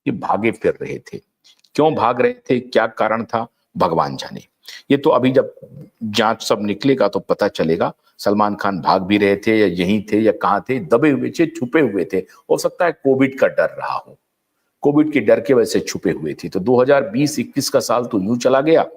ये भागे फिर रहे थे। क्यों भाग रहे थे, क्या कारण था, भगवान जाने। ये तो अभी जब जांच सब निकलेगा तो पता चलेगा। सलमान खान भाग भी रहे थे या यहीं थे या कहां थे, दबे हुए थे, छुपे हुए थे। हो सकता है कोविड का डर रहा हो, कोविड के डर के वजह से छुपे हुए थे। तो 2020-21 का साल तो यूं चला गया।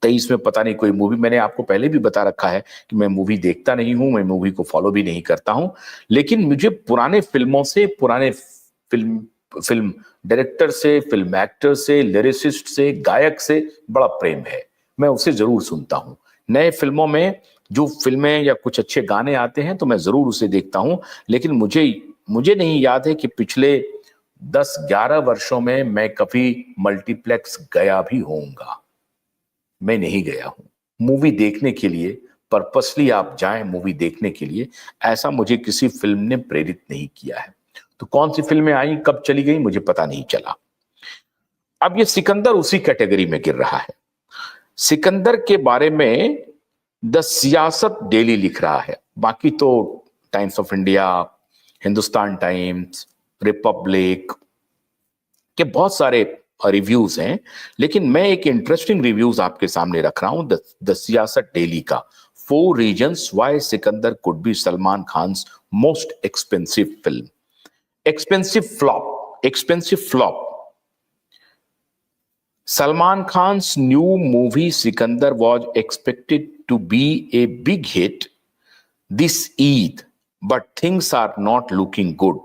23 में पता नहीं कोई मूवी, मैंने आपको पहले भी बता रखा है कि मैं मूवी देखता नहीं हूं, मैं मूवी को फॉलो भी नहीं करता हूं, लेकिन मुझे पुराने फिल्मों से, पुराने फिल्म फिल्म डायरेक्टर से, फिल्म एक्टर से, लिरिसिस्ट से, गायक से बड़ा प्रेम है। मैं उसे जरूर सुनता हूं। नए फिल्मों में जो फिल्में या कुछ अच्छे गाने आते हैं तो मैं जरूर उसे देखता हूं, लेकिन मुझे मुझे नहीं याद है कि पिछले 10-11 वर्षों में मैं कभी मल्टीप्लेक्स गया भी होऊंगा। मैं नहीं गया हूं मूवी देखने के लिए। पर्पसली आप जाएं मूवी देखने के लिए, ऐसा मुझे किसी फिल्म ने प्रेरित नहीं किया है। तो कौन सी फिल्में आई, कब चली गई, मुझे पता नहीं चला। अब ये सिकंदर उसी कैटेगरी में गिर रहा है। सिकंदर के बारे में द सियासत डेली लिख रहा है, बाकी तो times of India, Hindustan times, Republic के बहुत सारे रिव्यूज हैं, लेकिन मैं एक इंटरेस्टिंग रिव्यूज आपके सामने रख रहा हूं द सियासत डेली का। 4 reasons why Sikandar could be Salman Khan's most expensive film. Expensive flop. Salman Khan's new movie Sikandar was expected to be a big hit this Eid, but things are not looking good.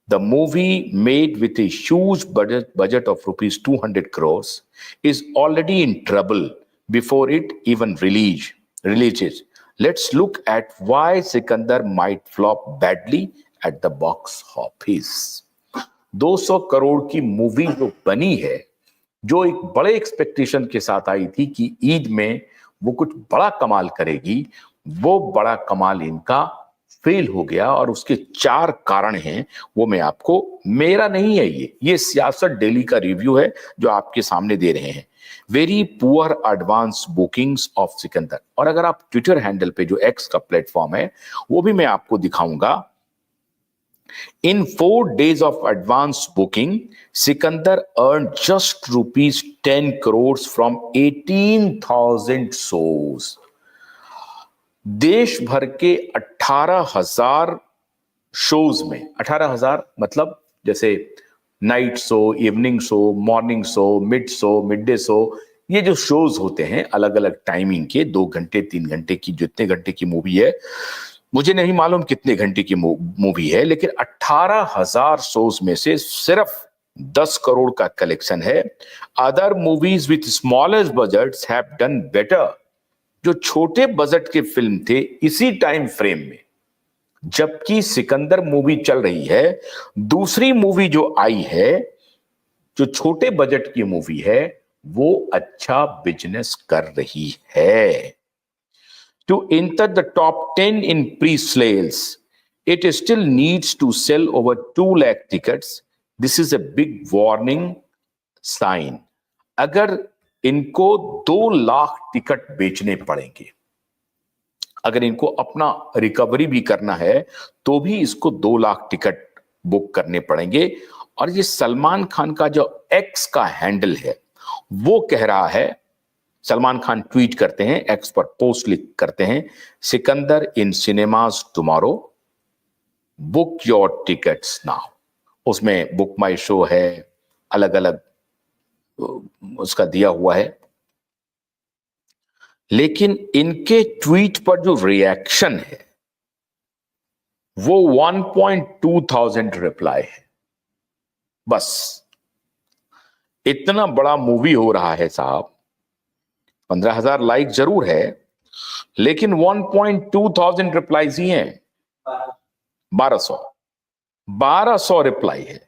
The movie, made with a huge budget of rupees 200 crores, is already in trouble before it even releases. Let's look at why Sikandar might flop badly at the box office. 200 crore की movie जो बनी है, जो एक बड़े expectation के साथ आई थी कि ईद में वो कुछ बड़ा कमाल करेगी, वो बड़ा कमाल इनका फेल हो गया। और उसके 4 कारण हैं, वो मैं आपको, मेरा नहीं है ये सियासत डेली का रिव्यू है जो आपके सामने दे रहे हैं। Very poor advance bookings of Sikandar. और अगर आप ट्विटर हैंडल पे, जो एक्स का प्लेटफॉर्म है, वो भी मैं आपको दिखाऊंगा। In 4 days of advance booking, Sikandar earned just rupees 10 crores from 18,000 shows. देश भर के 18,000 शोज में, 18,000 मतलब जैसे night show, evening show, morning show, mid day show, ये जो शोज होते हैं अलग अलग टाइमिंग के, 2 घंटे 3 घंटे की, जितने घंटे की मूवी है मुझे नहीं मालूम कितने घंटे की मूवी है, लेकिन 18,000 शोज में से सिर्फ 10 करोड़ का कलेक्शन है। Other movies with smallest budgets have done better. जो छोटे बजट के फिल्म थे इसी टाइम फ्रेम में, जबकि सिकंदर मूवी चल रही है, दूसरी मूवी जो आई है जो छोटे बजट की मूवी है, वो अच्छा बिजनेस कर रही है। To enter the top 10 in pre-sales, it still needs to sell over 2 lakh tickets. This is a big warning sign. अगर इनको 2 लाख टिकट बेचने पड़ेंगे, अगर इनको अपना रिकवरी भी करना है, तो भी इसको 2 लाख टिकट बुक करने पड़ेंगे। और ये सलमान खान का जो एक्स का हैंडल है, वो कह रहा है, सलमान खान ट्वीट करते हैं, एक्स पर पोस्ट लिख करते हैं, Sikandar in cinemas tomorrow, book your tickets now. उसमें बुक माई शो है, अलग अलग उसका दिया हुआ है। लेकिन इनके ट्वीट पर जो रिएक्शन है वो 1.2 रिप्लाई है। बस इतना बड़ा मूवी हो रहा है साहब, 15,000 लाइक जरूर है, लेकिन 1.2 रिप्लाईज ही हैं। 1200 रिप्लाई है।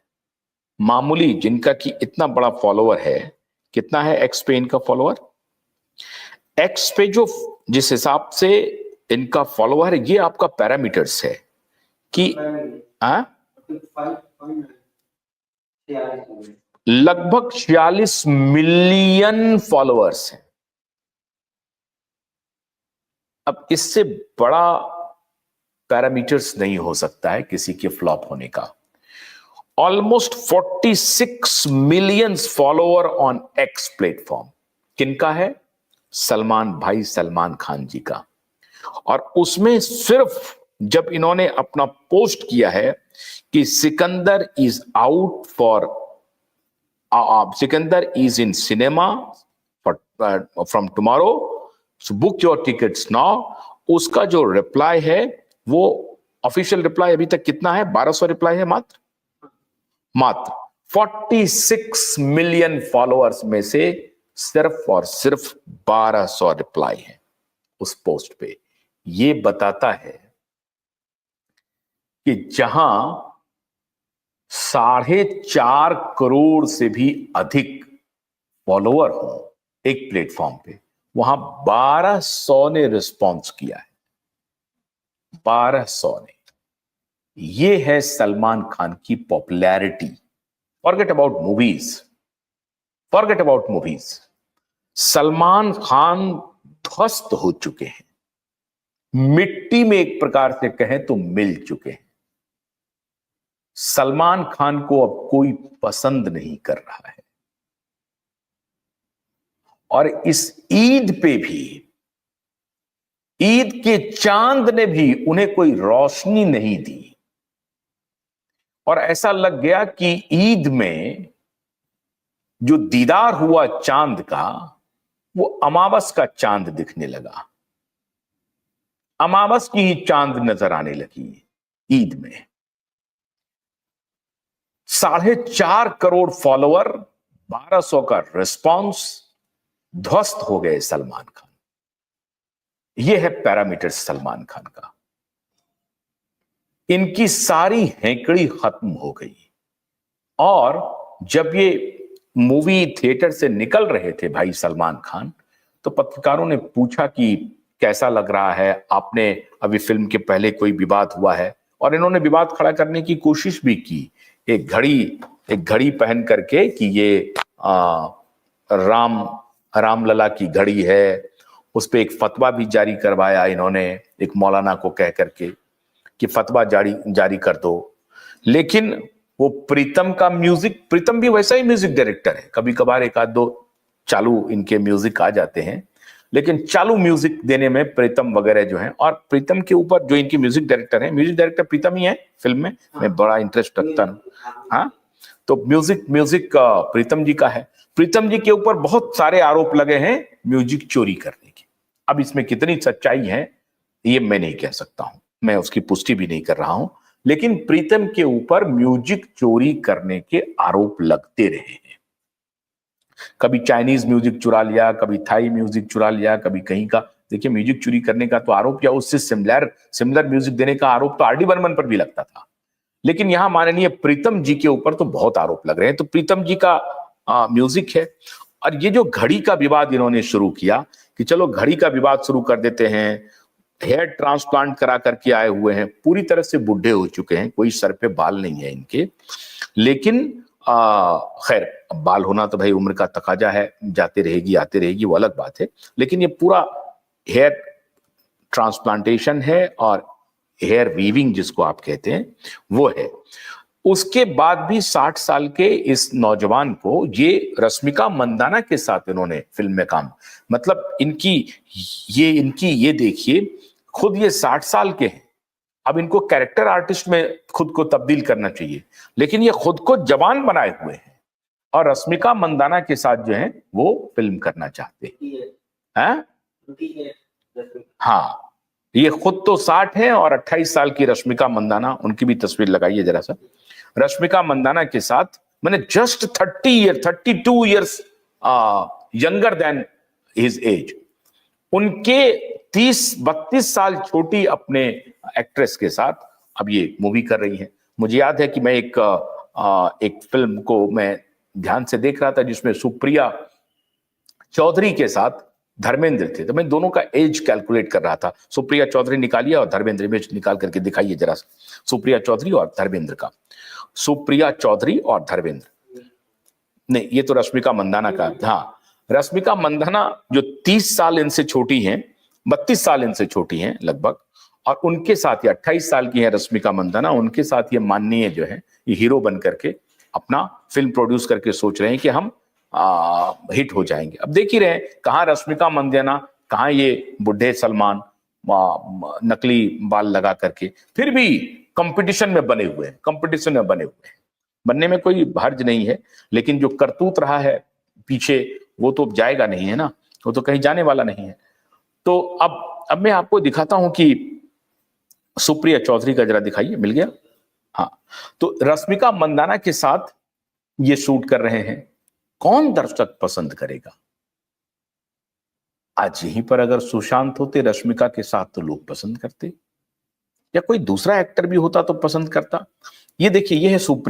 मामूली, जिनका कि इतना बड़ा फॉलोअर है, कितना है एक्स पे इनका फॉलोअर? एक्स पे जो जिस हिसाब से इनका फॉलोअर है, ये आपका पैरामीटर्स है कि लगभग 46 मिलियन फॉलोअर्स हैं। अब इससे बड़ा पैरामीटर्स नहीं हो सकता है किसी के फ्लॉप होने का। Almost 46 million follower on x platform. किनका है? सलमान भाई सलमान खान जी का। और उसमें सिर्फ जब इन्होंने अपना पोस्ट किया है कि Sikandar is out for Sikandar is in cinema from tomorrow, so book your tickets now, उसका जो रिप्लाई है वो ऑफिशियल रिप्लाई अभी तक कितना है? 1200 रिप्लाई है मात्र 46 मिलियन फॉलोअर्स में से सिर्फ और सिर्फ 1200 रिप्लाई है उस पोस्ट पे। ये बताता है कि जहां 4.5 करोड़ से भी अधिक फॉलोअर हो एक प्लेटफॉर्म पे, वहां 1200 ने रिस्पॉन्स किया है। 1200 ने। ये है सलमान खान की popularity. Forget about movies, Salman Khan ध्वस्त हो चुके हैं, मिट्टी में एक प्रकार से कहें तो मिल चुके हैं। सलमान खान को अब कोई पसंद नहीं कर रहा है। और इस ईद पे भी, ईद के चांद ने भी उन्हें कोई रोशनी नहीं दी। और ऐसा लग गया कि ईद में जो दीदार हुआ चांद का, वो अमावस का चांद दिखने लगा। अमावस की ही चांद नजर आने लगी ईद में। 4.5 करोड़ फॉलोअर, 1200 का रिस्पॉन्स, ध्वस्त हो गए सलमान खान। यह है पैरामीटर सलमान खान का। इनकी सारी हैंकड़ी खत्म हो गई। और जब ये मूवी थिएटर से निकल रहे थे भाई सलमान खान, तो पत्रकारों ने पूछा कि कैसा लग रहा है, आपने अभी फिल्म के पहले कोई विवाद हुआ है? और इन्होंने विवाद खड़ा करने की कोशिश भी की। एक घड़ी पहन करके कि ये रामलला की घड़ी है, उस पर एक फतवा भी जारी करवाया इन्होंने एक मौलाना को कह करके कि फतवा जारी कर दो। लेकिन वो प्रीतम का म्यूजिक, प्रीतम भी वैसा ही म्यूजिक डायरेक्टर है, कभी कभार एक आध दो चालू इनके म्यूजिक आ जाते हैं, लेकिन चालू म्यूजिक देने में प्रीतम वगैरह जो है, और प्रीतम के ऊपर जो इनकी म्यूजिक डायरेक्टर प्रीतम ही है फिल्म में। मैं बड़ा इंटरेस्ट रखता हूँ। हाँ, तो म्यूजिक प्रीतम जी का है। प्रीतम जी के ऊपर बहुत सारे आरोप लगे हैं म्यूजिक चोरी करने के। अब इसमें कितनी सच्चाई है ये मैं नहीं कह सकता हूं, मैं उसकी पुष्टि भी नहीं कर रहा हूं, लेकिन प्रीतम के ऊपर म्यूजिक चोरी करने के आरोप लगते रहे हैं। कभी चाइनीज म्यूजिक चुरा लिया, कभी थाई म्यूजिक चुरा लिया, कभी कहीं का। देखिए, म्यूजिक चोरी करने का तो आरोप, या उससे सिमिलर म्यूजिक देने का आरोप तो आर डी बर्मन पर भी लगता था, लेकिन यहां माननीय प्रीतम जी के ऊपर तो बहुत आरोप लग रहे हैं। तो प्रीतम जी का म्यूजिक है। और ये जो घड़ी का विवाद इन्होंने शुरू किया कि चलो घड़ी का विवाद शुरू कर देते हैं, हेयर ट्रांसप्लांट करा करके आए हुए हैं, पूरी तरह से बुढ़े हो चुके हैं, कोई सर पे बाल नहीं है इनके। लेकिन खैर, बाल होना तो भाई उम्र का तकाजा है, जाते रहेगी आते रहेगी, वो अलग बात है। लेकिन ये पूरा हेयर ट्रांसप्लांटेशन है और हेयर वीविंग जिसको आप कहते हैं वो है। उसके बाद भी 60 साल के इस नौजवान को ये रश्मिका मंदाना के साथ इन्होंने फिल्म में काम, मतलब इनकी ये देखिए, खुद ये 60 साल के हैं, अब इनको कैरेक्टर आर्टिस्ट में खुद को तब्दील करना चाहिए, लेकिन ये खुद को जवान बनाए हुए हैं और रश्मिका मंदाना के साथ जो है वो फिल्म करना चाहते हैं। हाँ, ये खुद तो 60 हैं और 28 साल की रश्मिका मंदाना, उनकी भी तस्वीर लगाइए जरा सा। रश्मिका मंदाना के साथ मैंने just 32 years younger than his age, उनके 30-32 साल छोटी अपने एक्ट्रेस के साथ अब ये मूवी कर रही है। मुझे याद है कि मैं एक फिल्म को मैं ध्यान से देख रहा था जिसमें सुप्रिया चौधरी के साथ धर्मेंद्र थे, तो मैं दोनों का एज कैलकुलेट कर रहा था। सुप्रिया चौधरी निकालिए और धर्मेंद्र, इमेज निकाल करके दिखाइए जरा, सुप्रिया चौधरी और धर्मेंद्र का। सुप्रिया चौधरी और धर्मेंद्र नहीं, ये तो रश्मिका मंदाना का। हाँ, रश्मिका मंदाना जो 30 साल इनसे छोटी हैं, 32 साल इनसे छोटी हैं लगभग, और उनके साथ ही 28 साल की है रश्मिका मंदाना, उनके साथ ये माननीय जो है ये हीरो बन करके अपना फिल्म प्रोड्यूस करके सोच रहे हैं कि हम हिट हो जाएंगे। अब देख ही रहे हैं कहाँ रश्मिका मंदाना, कहाँ ये बुढ़े सलमान नकली बाल लगा करके फिर भी कंपटीशन में बने हुए हैं, कंपटीशन में बने हुए हैं। बनने में कोई हर्ज नहीं है, लेकिन जो करतूत रहा है पीछे वो तो जाएगा नहीं है ना, वो तो कहीं जाने वाला नहीं है। तो अब मैं आपको दिखाता हूं कि सुप्रिया चौधरी का जरा दिखाइए, मिल गया। हाँ, तो रश्मिका मंदाना के साथ ये शूट कर रहे हैं, कौन दर्शक पसंद करेगा? आज यहीं पर अगर सुशांत होते रश्मिका के साथ तो लोग पसंद करते, या कोई दूसरा एक्टर भी होता तो पसंद करता। ये देखिए, ये है सुप्रिया।